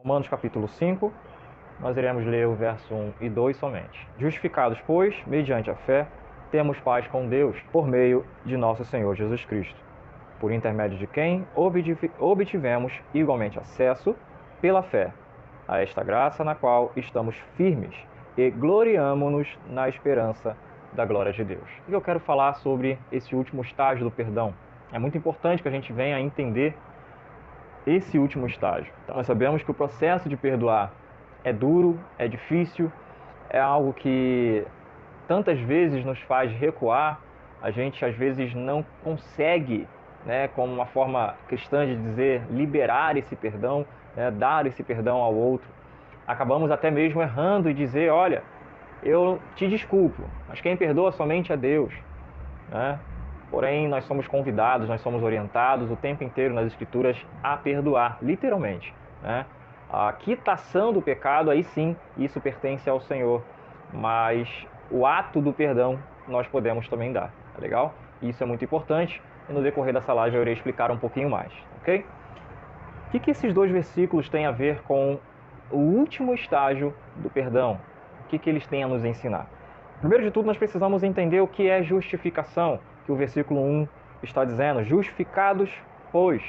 Romanos capítulo 5, nós iremos ler o verso 1 e 2 somente. Justificados, pois, mediante a fé, temos paz com Deus, por meio de nosso Senhor Jesus Cristo, por intermédio de quem obtivemos igualmente acesso, pela fé, a esta graça na qual estamos firmes e gloriamo-nos na esperança da glória de Deus. E eu quero falar sobre esse último estágio do perdão. É muito importante que a gente venha a entender esse último estágio. Então, nós sabemos que o processo de perdoar é duro, é difícil, é algo que tantas vezes nos faz recuar, a gente às vezes não consegue, como uma forma cristã de dizer, liberar esse perdão, dar esse perdão ao outro. Acabamos até mesmo errando e dizer, olha, eu te desculpo, mas quem perdoa somente é Deus. Porém, nós somos convidados, nós somos orientados o tempo inteiro nas Escrituras a perdoar, literalmente. A quitação do pecado, aí sim, isso pertence ao Senhor. Mas o ato do perdão nós podemos também dar, tá legal? Isso é muito importante e no decorrer dessa live eu irei explicar um pouquinho mais, ok? O que esses dois versículos têm a ver com o último estágio do perdão? O que eles têm a nos ensinar? Primeiro de tudo, nós precisamos entender o que é justificação, que o versículo 1 está dizendo. Justificados, pois.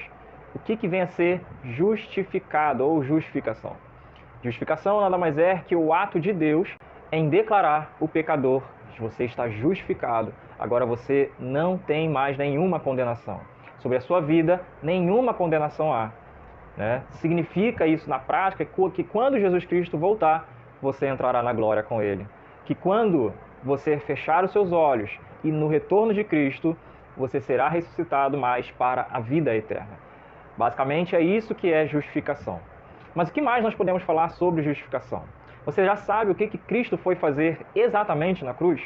O que vem a ser justificado ou justificação? Justificação nada mais é que o ato de Deus em declarar o pecador, você está justificado, agora você não tem mais nenhuma condenação. Sobre a sua vida, nenhuma condenação há. Significa isso na prática que quando Jesus Cristo voltar, você entrará na glória com Ele. Que quando você fechar os seus olhos e no retorno de Cristo, você será ressuscitado mais para a vida eterna. Basicamente é isso que é justificação. Mas o que mais nós podemos falar sobre justificação? Você já sabe o que Cristo foi fazer exatamente na cruz?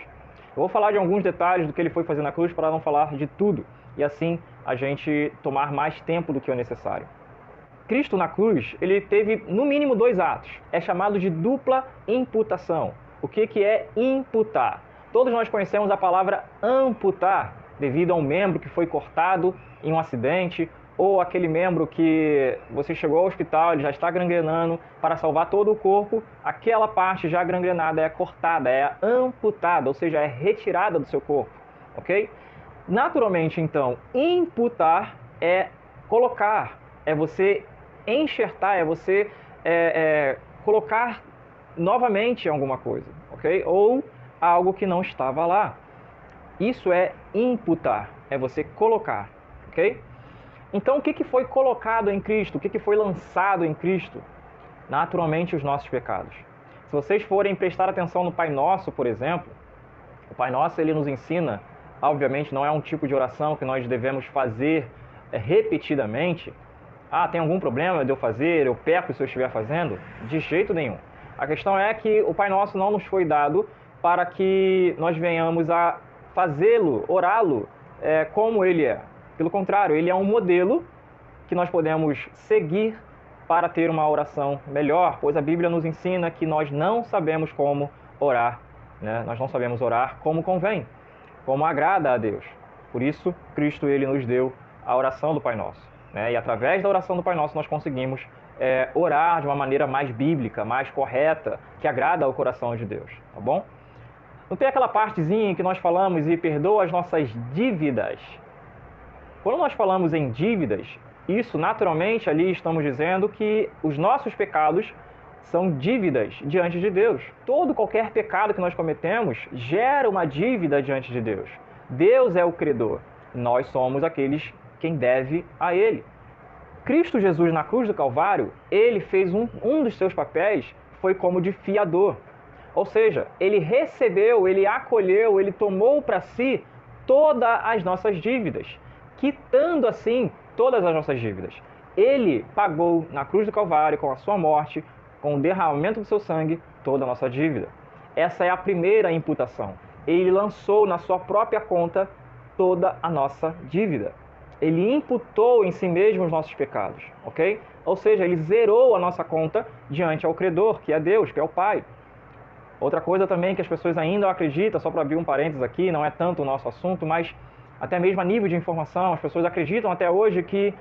Eu vou falar de alguns detalhes do que Ele foi fazer na cruz para não falar de tudo. E assim a gente tomar mais tempo do que o necessário. Cristo na cruz, Ele teve no mínimo 2 atos. É chamado de dupla imputação. O que é imputar? Todos nós conhecemos a palavra amputar, devido a um membro que foi cortado em um acidente, ou aquele membro que você chegou ao hospital, ele já está gangrenando, para salvar todo o corpo, aquela parte já gangrenada é cortada, é amputada, ou seja, é retirada do seu corpo, ok? Naturalmente, então, imputar é colocar, é você enxertar, é você colocar novamente alguma coisa, ok? Ou algo que não estava lá. Isso é imputar, é você colocar, ok? Então, o que foi colocado em Cristo? O que foi lançado em Cristo? Naturalmente, os nossos pecados. Se vocês forem prestar atenção no Pai Nosso, por exemplo, o Pai Nosso, ele nos ensina, obviamente, não é um tipo de oração que nós devemos fazer repetidamente. Tem algum problema de eu fazer, eu peco se eu estiver fazendo? De jeito nenhum. A questão é que o Pai Nosso não nos foi dado para que nós venhamos a fazê-lo, orá-lo, como ele é. Pelo contrário, ele é um modelo que nós podemos seguir para ter uma oração melhor, pois a Bíblia nos ensina que nós não sabemos como orar, Nós não sabemos orar como convém, como agrada a Deus. Por isso, Cristo ele nos deu a oração do Pai Nosso, E através da oração do Pai Nosso nós conseguimos orar de uma maneira mais bíblica, mais correta, que agrada ao coração de Deus, tá bom? Não tem aquela partezinha que nós falamos e perdoa as nossas dívidas. Quando nós falamos em dívidas, isso naturalmente ali estamos dizendo que os nossos pecados são dívidas diante de Deus. Qualquer pecado que nós cometemos gera uma dívida diante de Deus. Deus é o credor. Nós somos aqueles quem deve a Ele. Cristo Jesus na cruz do Calvário, Ele fez um dos seus papéis, foi como de fiador. Ou seja, Ele recebeu, Ele acolheu, Ele tomou para si todas as nossas dívidas, quitando assim todas as nossas dívidas. Ele pagou na cruz do Calvário, com a sua morte, com o derramamento do seu sangue, toda a nossa dívida. Essa é a primeira imputação. Ele lançou na sua própria conta toda a nossa dívida. Ele imputou em si mesmo os nossos pecados, ok? Ou seja, ele zerou a nossa conta diante ao credor, que é Deus, que é o Pai. Outra coisa também que as pessoas ainda acreditam, só para abrir um parênteses aqui, não é tanto o nosso assunto, mas até mesmo a nível de informação, as pessoas acreditam até hoje que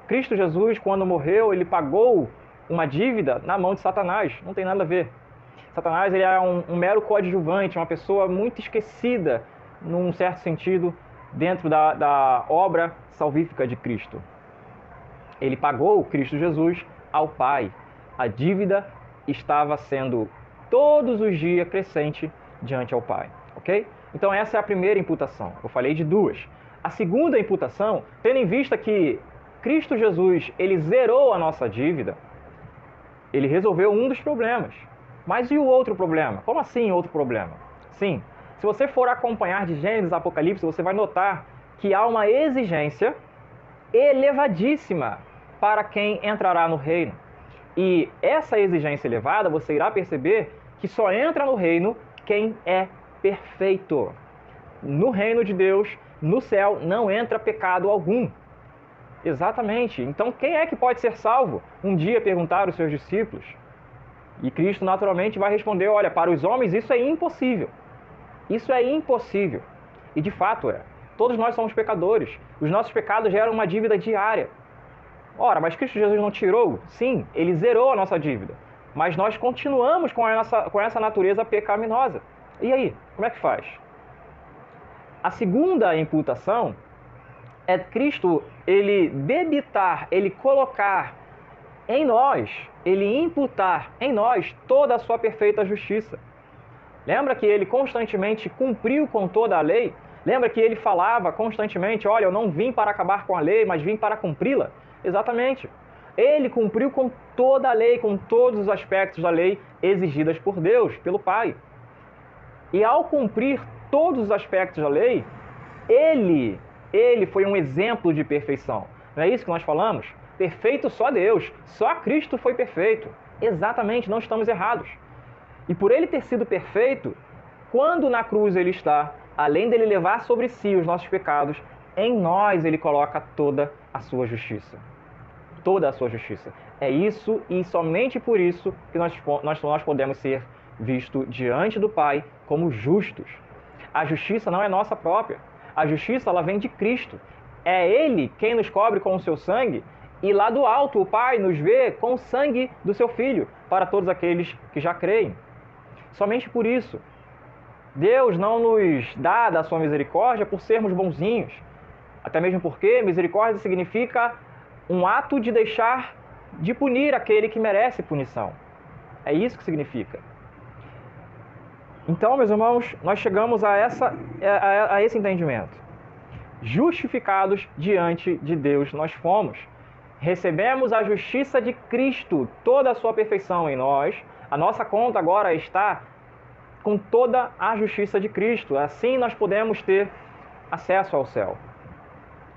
Cristo Jesus, quando morreu, ele pagou uma dívida na mão de Satanás. Não tem nada a ver. Satanás ele é um mero coadjuvante, uma pessoa muito esquecida, num certo sentido, dentro da obra salvífica de Cristo. Ele pagou Cristo Jesus ao Pai. A dívida estava sendo todos os dias crescente diante ao Pai. Ok? Então essa é a primeira imputação. Eu falei de duas. A segunda imputação, tendo em vista que Cristo Jesus ele zerou a nossa dívida, ele resolveu um dos problemas. Mas e o outro problema? Como assim outro problema? Sim, se você for acompanhar de Gênesis a Apocalipse, você vai notar que há uma exigência elevadíssima para quem entrará no reino. E essa exigência elevada, você irá perceber que só entra no reino quem é perfeito. No reino de Deus, no céu, não entra pecado algum. Exatamente. Então quem é que pode ser salvo? Um dia perguntaram os seus discípulos. E Cristo naturalmente vai responder, olha, para os homens isso é impossível. Isso é impossível. E de fato é. Todos nós somos pecadores. Os nossos pecados geram uma dívida diária. Ora, mas Cristo Jesus não tirou? Sim, Ele zerou a nossa dívida. Mas nós continuamos com essa natureza pecaminosa. E aí, como é que faz? A segunda imputação é Cristo, Ele debitar, Ele colocar em nós, Ele imputar em nós toda a sua perfeita justiça. Lembra que Ele constantemente cumpriu com toda a lei? Lembra que Ele falava constantemente, olha, eu não vim para acabar com a lei, mas vim para cumpri-la? Exatamente. Ele cumpriu com toda a lei, com todos os aspectos da lei exigidas por Deus, pelo Pai. E ao cumprir todos os aspectos da lei, Ele foi um exemplo de perfeição. Não é isso que nós falamos? Perfeito só Deus, só Cristo foi perfeito. Exatamente, não estamos errados. E por Ele ter sido perfeito, quando na cruz Ele está, além dele levar sobre si os nossos pecados, em nós Ele coloca toda a sua justiça. Toda a sua justiça. É isso e somente por isso que nós podemos ser vistos diante do Pai como justos. A justiça não é nossa própria. A justiça ela vem de Cristo. É Ele quem nos cobre com o seu sangue e lá do alto o Pai nos vê com o sangue do seu Filho para todos aqueles que já creem. Somente por isso. Deus não nos dá da sua misericórdia por sermos bonzinhos. Até mesmo porque misericórdia significa um ato de deixar de punir aquele que merece punição. É isso que significa. Então, meus irmãos, nós chegamos a esse entendimento. Justificados diante de Deus nós fomos. Recebemos a justiça de Cristo, toda a sua perfeição em nós. A nossa conta agora está com toda a justiça de Cristo. Assim nós podemos ter acesso ao céu.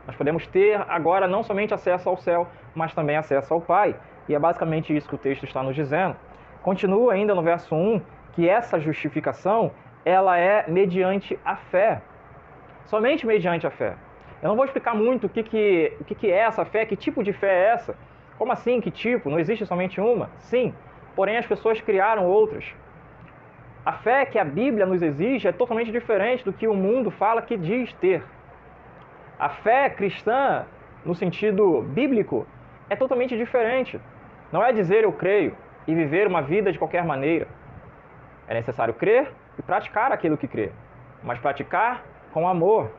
Nós podemos ter agora não somente acesso ao céu, mas também acesso ao Pai. E é basicamente isso que o texto está nos dizendo. Continua ainda no verso 1, que essa justificação, ela é mediante a fé. Somente mediante a fé. Eu não vou explicar muito o que é essa fé, que tipo de fé é essa. Como assim, que tipo? Não existe somente uma? Sim, porém as pessoas criaram outras. A fé que a Bíblia nos exige é totalmente diferente do que o mundo fala que diz ter. A fé cristã, no sentido bíblico, é totalmente diferente. Não é dizer eu creio e viver uma vida de qualquer maneira. É necessário crer e praticar aquilo que crê, mas praticar com amor,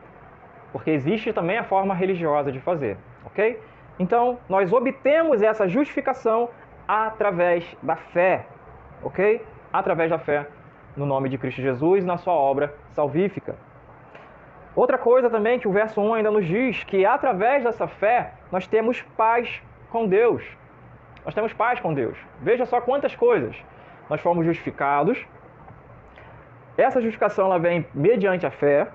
porque existe também a forma religiosa de fazer, ok? Então, nós obtemos essa justificação através da fé, ok? Através da fé no nome de Cristo Jesus, na sua obra salvífica. Outra coisa também que o verso 1 ainda nos diz, que através dessa fé nós temos paz com Deus. Nós temos paz com Deus. Veja só quantas coisas. Nós fomos justificados. Essa justificação ela vem mediante a fé.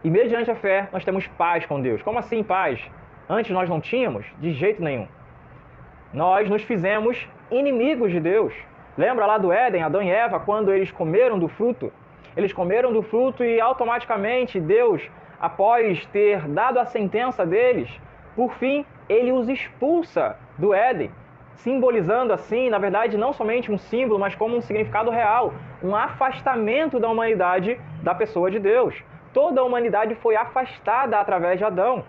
E mediante a fé nós temos paz com Deus. Como assim paz? Antes nós não tínhamos? De jeito nenhum. Nós nos fizemos inimigos de Deus. Lembra lá do Éden, Adão e Eva, quando eles comeram do fruto? Eles comeram do fruto e automaticamente Deus, após ter dado a sentença deles, por fim, Ele os expulsa do Éden, simbolizando assim, na verdade, não somente um símbolo, mas como um significado real, um afastamento da humanidade da pessoa de Deus. Toda a humanidade foi afastada através de Adão,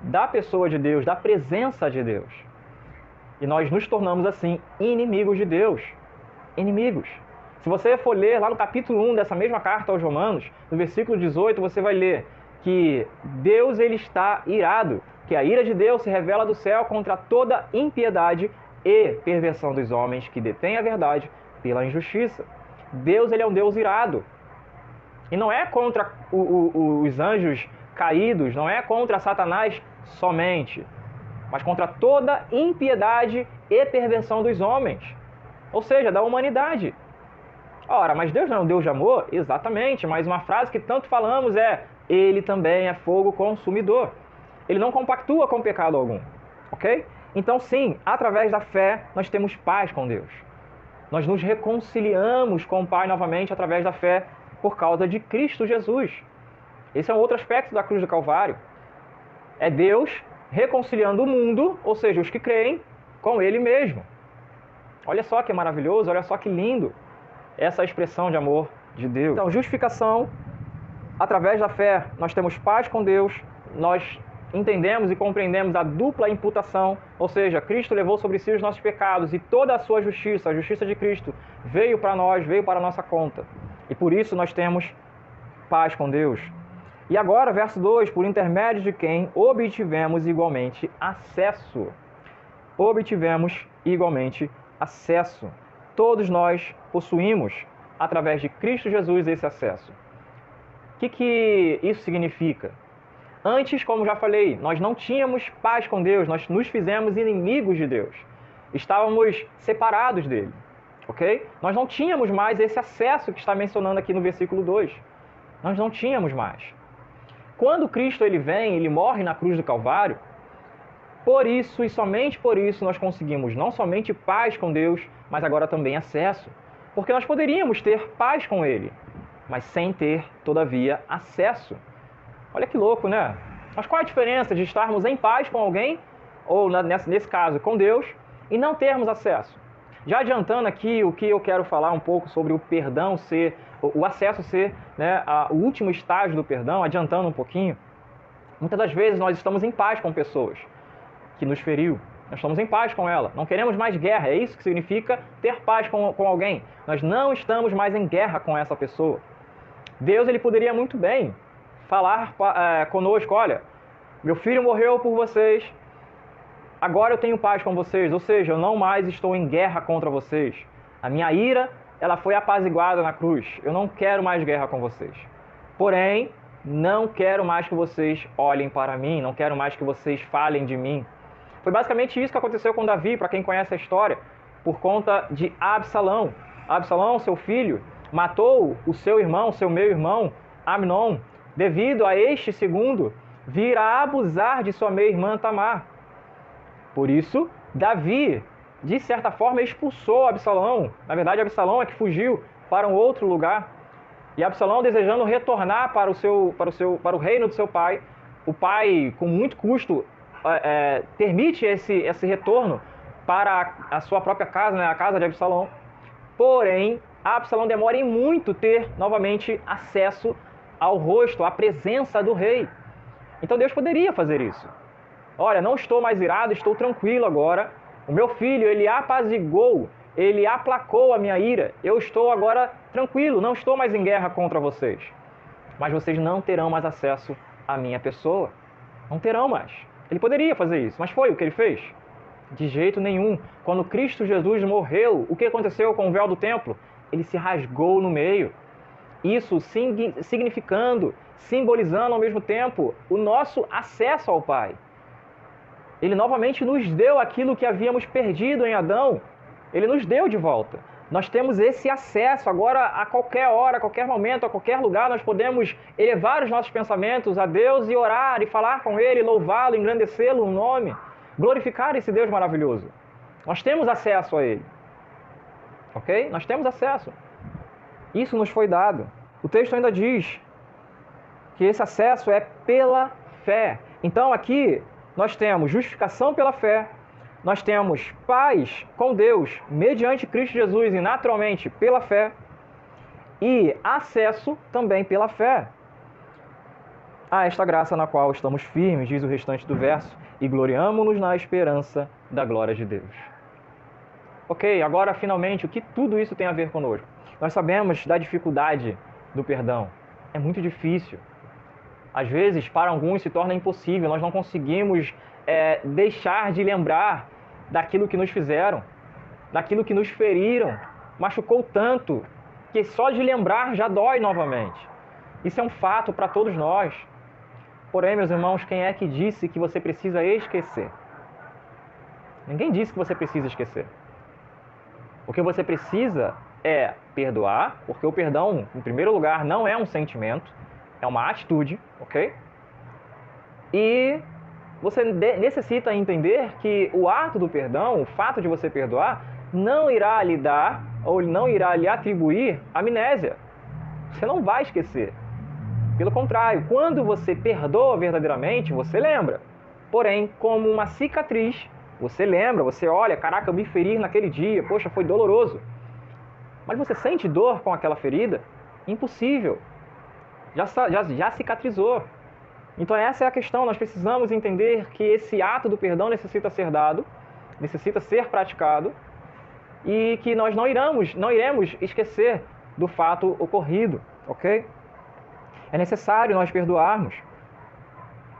da pessoa de Deus, da presença de Deus. E nós nos tornamos, assim, inimigos de Deus. Inimigos. Se você for ler lá no capítulo 1 dessa mesma carta aos Romanos, no versículo 18, você vai ler que Deus ele está irado, que a ira de Deus se revela do céu contra toda impiedade e perversão dos homens que detêm a verdade pela injustiça. Deus ele é um Deus irado. E não é contra os anjos caídos, não é contra Satanás somente, mas contra toda impiedade e perversão dos homens, ou seja, da humanidade. Ora, mas Deus não é um Deus de amor? Exatamente, mas uma frase que tanto falamos é: Ele também é fogo consumidor. Ele não compactua com pecado algum, ok? Então sim, através da fé, nós temos paz com Deus. Nós nos reconciliamos com o Pai novamente através da fé por causa de Cristo Jesus. Esse é um outro aspecto da cruz do Calvário. É Deus reconciliando o mundo, ou seja, os que creem, com Ele mesmo. Olha só que maravilhoso, olha só que lindo essa expressão de amor de Deus. Então, justificação, através da fé, nós temos paz com Deus, nós entendemos e compreendemos a dupla imputação, ou seja, Cristo levou sobre si os nossos pecados e toda a sua justiça, a justiça de Cristo, veio para nós, veio para a nossa conta. E por isso nós temos paz com Deus. E agora, verso 2, por intermédio de quem obtivemos igualmente acesso. Obtivemos igualmente acesso. Todos nós possuímos, através de Cristo Jesus, esse acesso. O que isso significa? Antes, como já falei, nós não tínhamos paz com Deus, nós nos fizemos inimigos de Deus. Estávamos separados dele, ok? Nós não tínhamos mais esse acesso que está mencionando aqui no versículo 2. Nós não tínhamos mais. Quando Cristo ele vem, ele morre na cruz do Calvário, por isso e somente por isso nós conseguimos não somente paz com Deus, mas agora também acesso. Porque nós poderíamos ter paz com Ele, mas sem ter, todavia, acesso. Olha que louco, né? Mas qual a diferença de estarmos em paz com alguém, ou nesse caso com Deus, e não termos acesso? Já adiantando aqui o que eu quero falar um pouco sobre o perdão ser, o acesso ser, né, o último estágio do perdão, adiantando um pouquinho. Muitas das vezes nós estamos em paz com pessoas que nos feriu. Nós estamos em paz com ela. Não queremos mais guerra. É isso que significa ter paz com alguém. Nós não estamos mais em guerra com essa pessoa. Deus ele poderia muito bem falar conosco: olha, meu filho morreu por vocês, agora eu tenho paz com vocês. Ou seja, eu não mais estou em guerra contra vocês. A minha ira, ela foi apaziguada na cruz. Eu não quero mais guerra com vocês. Porém, não quero mais que vocês olhem para mim. Não quero mais que vocês falem de mim. Foi basicamente isso que aconteceu com Davi, para quem conhece a história, por conta de Absalão. Absalão, seu filho, matou o seu irmão, seu meio-irmão, Amnon, devido a este segundo vir a abusar de sua meia-irmã Tamar. Por isso, Davi, de certa forma, expulsou Absalão. Na verdade, Absalão é que fugiu para um outro lugar. E Absalão, desejando retornar para o reino do seu pai, o pai, com muito custo, permite esse retorno para a sua própria casa, né, a casa de Absalão. Porém, Absalão demora em muito ter novamente acesso ao rosto, à presença do rei. Então Deus poderia fazer isso. Olha, não estou mais irado, estou tranquilo agora. O meu filho, ele apazigou, ele aplacou a minha ira. Eu estou agora tranquilo, não estou mais em guerra contra vocês. Mas vocês não terão mais acesso à minha pessoa. Não terão mais. Ele poderia fazer isso, mas foi o que ele fez? De jeito nenhum. Quando Cristo Jesus morreu, o que aconteceu com o véu do templo? Ele se rasgou no meio. Isso significando, simbolizando ao mesmo tempo o nosso acesso ao Pai. Ele novamente nos deu aquilo que havíamos perdido em Adão. Ele nos deu de volta. Nós temos esse acesso agora a qualquer hora, a qualquer momento, a qualquer lugar. Nós podemos elevar os nossos pensamentos a Deus e orar e falar com Ele, louvá-lo, engrandecê-lo no nome, glorificar esse Deus maravilhoso. Nós temos acesso a Ele. Ok? Nós temos acesso. Isso nos foi dado. O texto ainda diz que esse acesso é pela fé. Então aqui nós temos justificação pela fé, nós temos paz com Deus mediante Cristo Jesus e naturalmente pela fé, e acesso também pela fé. a esta graça na qual estamos firmes, diz o restante do verso, e gloriamo-nos na esperança da glória de Deus. Ok, agora finalmente, o que tudo isso tem a ver conosco? Nós sabemos da dificuldade do perdão. É muito difícil. Às vezes, para alguns, se torna impossível. Nós não conseguimos deixar de lembrar daquilo que nos fizeram, daquilo que nos feriram. Machucou tanto que só de lembrar já dói novamente. Isso é um fato para todos nós. Porém, meus irmãos, quem é que disse que você precisa esquecer? Ninguém disse que você precisa esquecer. O que você precisa é perdoar, porque o perdão, em primeiro lugar, não é um sentimento, é uma atitude, ok? E você necessita entender que o ato do perdão, o fato de você perdoar, não irá lhe dar, ou não irá lhe atribuir amnésia. Você não vai esquecer. Pelo contrário, quando você perdoa verdadeiramente, você lembra. Porém, como uma cicatriz, você lembra, você olha, caraca, eu me feri naquele dia, poxa, foi doloroso. Mas você sente dor com aquela ferida? Impossível. Já cicatrizou. Então essa é a questão, nós precisamos entender que esse ato do perdão necessita ser dado, necessita ser praticado, e que nós não iremos esquecer do fato ocorrido, ok? É necessário nós perdoarmos.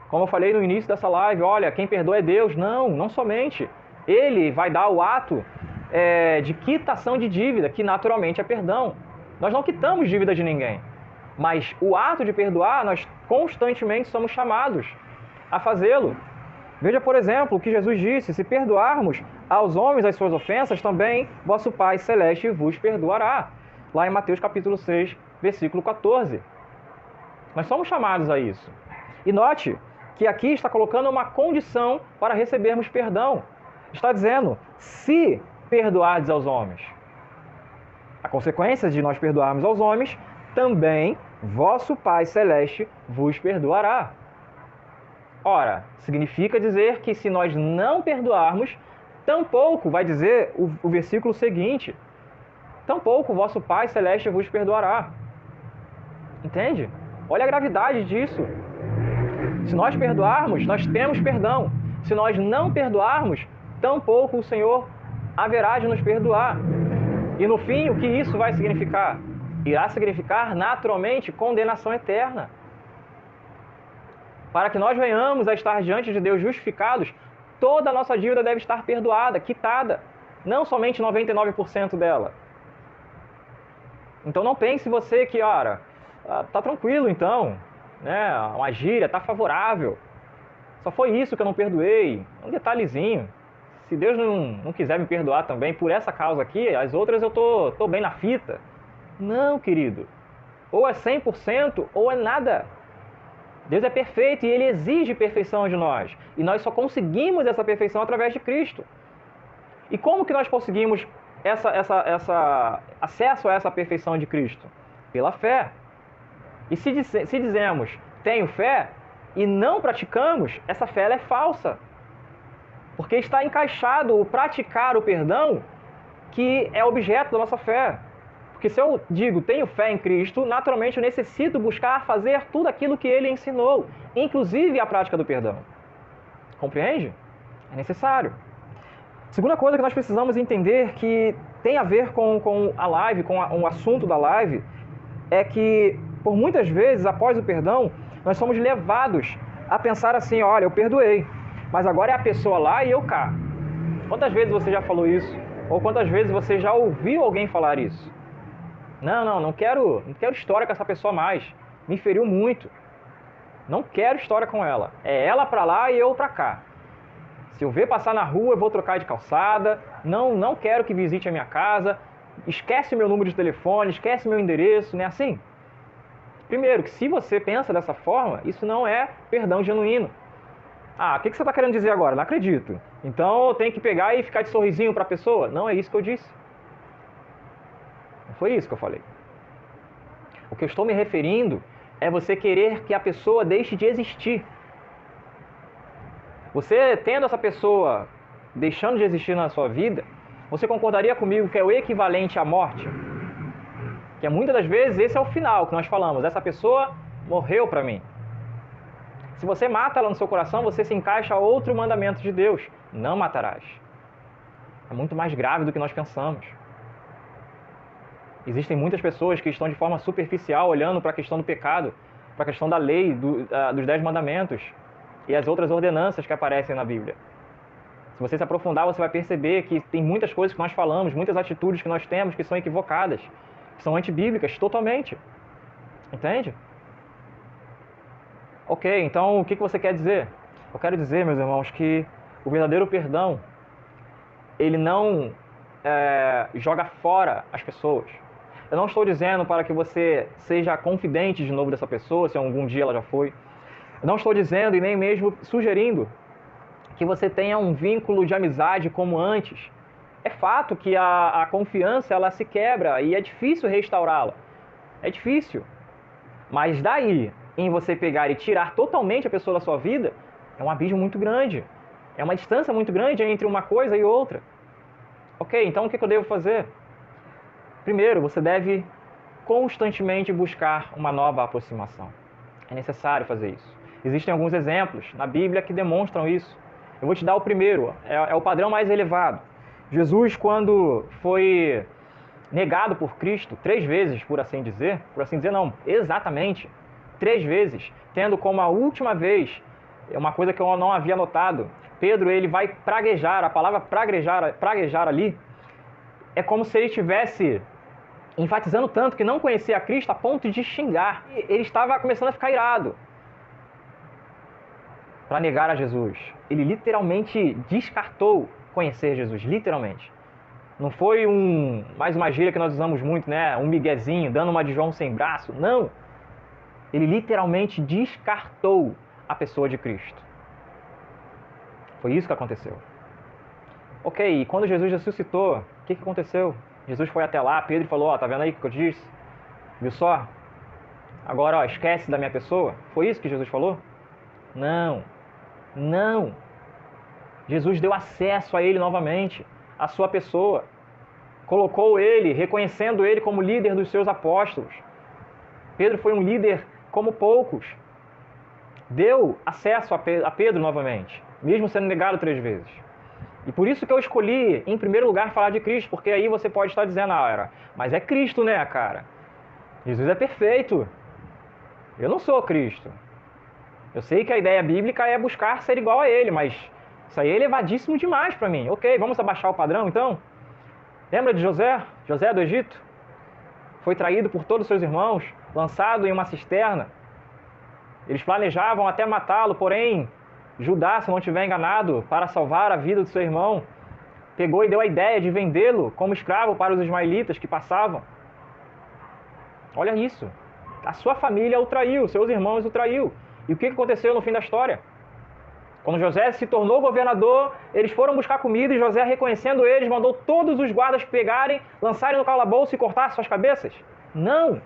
Como eu falei no início dessa live, olha, quem perdoa é Deus. Não somente. Ele vai dar o ato de quitação de dívida, que naturalmente é perdão. Nós não quitamos dívida de ninguém. Mas o ato de perdoar, nós constantemente somos chamados a fazê-lo. Veja, por exemplo, o que Jesus disse: se perdoarmos aos homens as suas ofensas, também vosso Pai Celeste vos perdoará. Lá em Mateus capítulo 6, versículo 14. Nós somos chamados a isso. E note que aqui está colocando uma condição para recebermos perdão. Está dizendo, se perdoardes aos homens. A consequência de nós perdoarmos aos homens, também vosso Pai Celeste vos perdoará. Ora, significa dizer que se nós não perdoarmos, tampouco, vai dizer o versículo seguinte, tampouco vosso Pai Celeste vos perdoará. Entende? Olha a gravidade disso. Se nós perdoarmos, nós temos perdão. Se nós não perdoarmos, tampouco o Senhor haverá de nos perdoar. E no fim, o que isso vai significar? Irá significar naturalmente condenação eterna. Para que nós venhamos a estar diante de Deus justificados, toda a nossa dívida deve estar perdoada, quitada. Não somente 99% dela. Então não pense você que, ora, tá tranquilo então, né? Uma gíria, tá favorável. Só foi isso que eu não perdoei. Um detalhezinho. Se Deus não quiser me perdoar também por essa causa aqui, as outras eu tô bem na fita. Não, querido. Ou é 100% ou é nada. Deus é perfeito e Ele exige perfeição de nós. E nós só conseguimos essa perfeição através de Cristo. E como que nós conseguimos acesso a essa perfeição de Cristo? Pela fé. E se dizemos, tenho fé, e não praticamos, essa fé ela é falsa. Porque está encaixado o praticar o perdão, que é objeto da nossa fé. Porque se eu digo, tenho fé em Cristo, naturalmente eu necessito buscar fazer tudo aquilo que Ele ensinou, inclusive a prática do perdão. Compreende? É necessário. Segunda coisa que nós precisamos entender, que tem a ver com a live, com o assunto da live, é que, por muitas vezes, após o perdão, nós somos levados a pensar assim, olha, eu perdoei, mas agora é a pessoa lá e eu cá. Quantas vezes você já falou isso? Ou quantas vezes você já ouviu alguém falar isso? Não quero história com essa pessoa mais. Me feriu muito. Não quero história com ela. É ela pra lá e eu pra cá. Se eu ver passar na rua, eu vou trocar de calçada. Não quero que visite a minha casa. Esquece meu número de telefone, esquece meu endereço, não é assim? Primeiro, que se você pensa dessa forma, isso não é perdão genuíno. Ah, o que você está querendo dizer agora? Não acredito. Então eu tenho que pegar e ficar de sorrisinho para a pessoa? Não é isso que eu disse. Não foi isso que eu falei. O que eu estou me referindo é você querer que a pessoa deixe de existir. Você tendo essa pessoa deixando de existir na sua vida, você concordaria comigo que é o equivalente à morte? Que muitas das vezes esse é o final que nós falamos. Essa pessoa morreu para mim. Se você mata ela no seu coração, você se encaixa a outro mandamento de Deus: não matarás. É muito mais grave do que nós pensamos. Existem muitas pessoas que estão de forma superficial olhando para a questão do pecado, para a questão da lei, dos 10 mandamentos e as outras ordenanças que aparecem na Bíblia. Se você se aprofundar, você vai perceber que tem muitas coisas que nós falamos, muitas atitudes que nós temos que são equivocadas, que são antibíblicas totalmente. Entende? Ok, então o que você quer dizer? Eu quero dizer, meus irmãos, que o verdadeiro perdão, ele não joga fora as pessoas. Eu não estou dizendo para que você seja confidente de novo dessa pessoa, se algum dia ela já foi. Eu não estou dizendo e nem mesmo sugerindo que você tenha um vínculo de amizade como antes. É fato que a confiança ela se quebra e é difícil restaurá-la. É difícil. Mas daí, em você pegar e tirar totalmente a pessoa da sua vida, é um abismo muito grande. É uma distância muito grande entre uma coisa e outra. Ok, então o que eu devo fazer? Primeiro, você deve constantemente buscar uma nova aproximação. É necessário fazer isso. Existem alguns exemplos na Bíblia que demonstram isso. Eu vou te dar o primeiro, é o padrão mais elevado. Jesus, quando foi negado por Cristo 3 vezes, por assim dizer não, exatamente 3 vezes, tendo como a última vez, uma coisa que eu não havia notado, Pedro ele vai praguejar, a palavra praguejar ali, é como se ele estivesse enfatizando tanto que não conhecia a Cristo a ponto de xingar. Ele estava começando a ficar irado para negar a Jesus. Ele literalmente descartou conhecer Jesus, literalmente. Não foi mais uma gíria que nós usamos muito, né? Um miguezinho, dando uma de João sem braço. Não. Ele literalmente descartou a pessoa de Cristo. Foi isso que aconteceu. Ok, e quando Jesus ressuscitou, o que aconteceu? Jesus foi até lá, Pedro falou, tá vendo aí o que eu disse? Viu só? Agora, esquece da minha pessoa? Foi isso que Jesus falou? Não. Não. Jesus deu acesso a ele novamente, a sua pessoa. Colocou ele, reconhecendo ele como líder dos seus apóstolos. Pedro foi um líder como poucos. Deu acesso a Pedro novamente, mesmo sendo negado 3 vezes. E por isso que eu escolhi, em primeiro lugar, falar de Cristo, porque aí você pode estar dizendo, mas é Cristo, né, cara? Jesus é perfeito. Eu não sou Cristo. Eu sei que a ideia bíblica é buscar ser igual a ele, mas isso aí é elevadíssimo demais para mim. Ok, vamos abaixar o padrão, então? Lembra de José? José do Egito? Foi traído por todos os seus irmãos, lançado em uma cisterna. Eles planejavam até matá-lo, porém, Judá, se não estiver enganado, para salvar a vida do seu irmão, pegou e deu a ideia de vendê-lo como escravo para os ismaelitas que passavam. Olha isso. A sua família o traiu, seus irmãos o traiu. E o que aconteceu no fim da história? Quando José se tornou governador, eles foram buscar comida e José, reconhecendo eles, mandou todos os guardas pegarem, lançarem no calabouço e cortar suas cabeças? Não!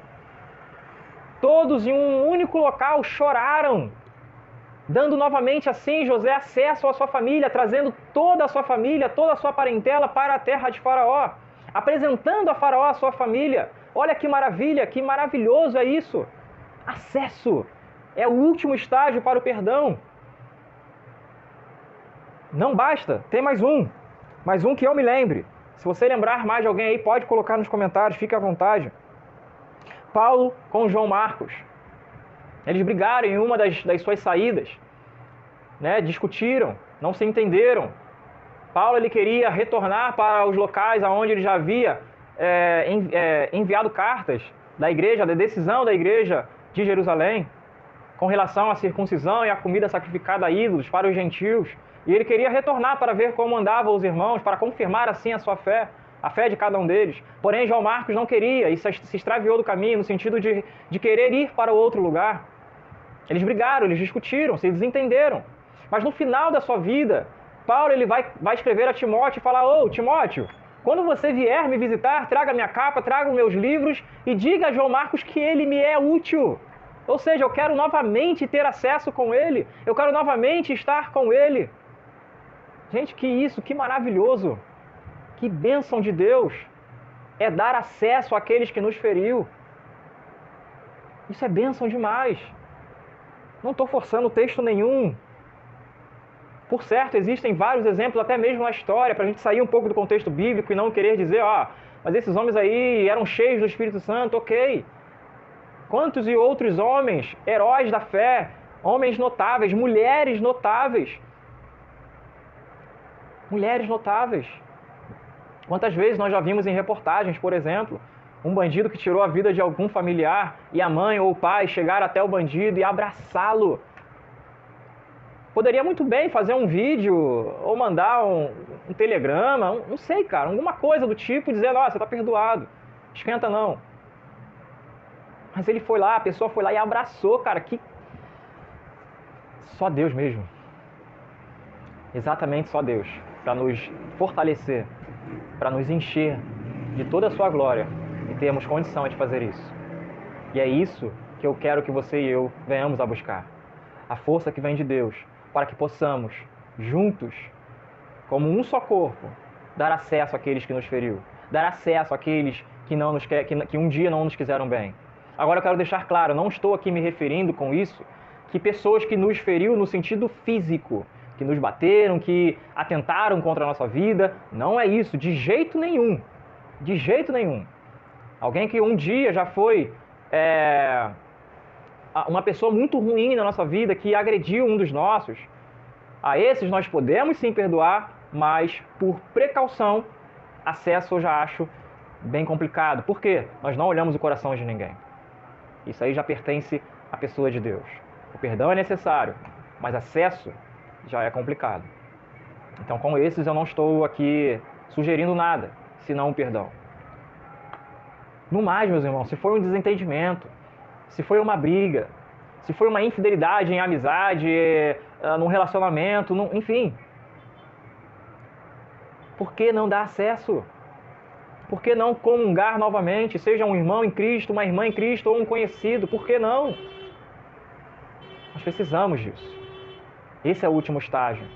Todos em um único local choraram, dando novamente assim José acesso à sua família, trazendo toda a sua família, toda a sua parentela para a terra de Faraó, apresentando a Faraó a sua família. Olha que maravilha, que maravilhoso é isso! Acesso! É o último estágio para o perdão. Não basta, tem mais um que eu me lembre. Se você lembrar mais de alguém aí, pode colocar nos comentários, fique à vontade. Paulo com João Marcos. Eles brigaram em uma das suas saídas, né? Discutiram, não se entenderam. Paulo ele queria retornar para os locais aonde ele já havia enviado cartas da igreja, da decisão da igreja de Jerusalém, com relação à circuncisão e à comida sacrificada a ídolos para os gentios. E ele queria retornar para ver como andavam os irmãos, para confirmar assim a sua fé, a fé de cada um deles. Porém, João Marcos não queria e se extraviou do caminho, no sentido de querer ir para outro lugar. Eles brigaram, eles discutiram, se desentenderam. Mas no final da sua vida, Paulo ele vai escrever a Timóteo e falar, Timóteo, quando você vier me visitar, traga minha capa, traga os meus livros e diga a João Marcos que ele me é útil. Ou seja, eu quero novamente ter acesso com ele, eu quero novamente estar com ele. Gente, que isso, que maravilhoso, que bênção de Deus é dar acesso àqueles que nos feriu. Isso é bênção demais. Não estou forçando texto nenhum. Por certo, existem vários exemplos, até mesmo na história, para a gente sair um pouco do contexto bíblico e não querer dizer, mas esses homens aí eram cheios do Espírito Santo, ok. Quantos e outros homens, heróis da fé, homens notáveis, mulheres notáveis. Mulheres notáveis. Quantas vezes nós já vimos em reportagens, por exemplo, um bandido que tirou a vida de algum familiar e a mãe ou o pai chegaram até o bandido e abraçá-lo. Poderia muito bem fazer um vídeo ou mandar um telegrama, não sei, cara, alguma coisa do tipo, dizendo, você está perdoado, esquenta não. Mas ele foi lá, a pessoa foi lá e abraçou, cara, que... Só Deus mesmo. Exatamente só Deus, para nos fortalecer, para nos encher de toda a sua glória e termos condição de fazer isso. E é isso que eu quero que você e eu venhamos a buscar. A força que vem de Deus, para que possamos, juntos, como um só corpo, dar acesso àqueles que nos feriu, dar acesso àqueles que um dia não nos quiseram bem. Agora eu quero deixar claro, não estou aqui me referindo com isso que pessoas que nos feriu no sentido físico, que nos bateram, que atentaram contra a nossa vida, não é isso, de jeito nenhum. De jeito nenhum. Alguém que um dia já foi uma pessoa muito ruim na nossa vida, que agrediu um dos nossos, a esses nós podemos sim perdoar, mas por precaução, acesso eu já acho bem complicado. Por quê? Nós não olhamos o coração de ninguém. Isso aí já pertence à pessoa de Deus. O perdão é necessário, mas acesso já é complicado. Então, com esses eu não estou aqui sugerindo nada, senão o perdão. No mais, meus irmãos, se for um desentendimento, se foi uma briga, se foi uma infidelidade em amizade, num relacionamento, enfim. Por que não dar acesso? Por que não comungar novamente, seja um irmão em Cristo, uma irmã em Cristo ou um conhecido? Por que não? Nós precisamos disso. Esse é o último estágio.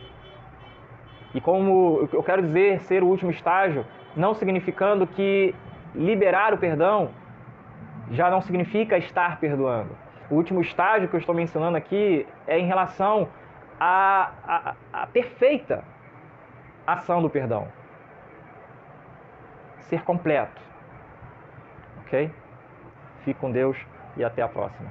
E como eu quero dizer ser o último estágio, não significando que liberar o perdão já não significa estar perdoando. O último estágio que eu estou mencionando aqui é em relação à perfeita ação do perdão. Ser completo. Ok? Fique com Deus e até a próxima.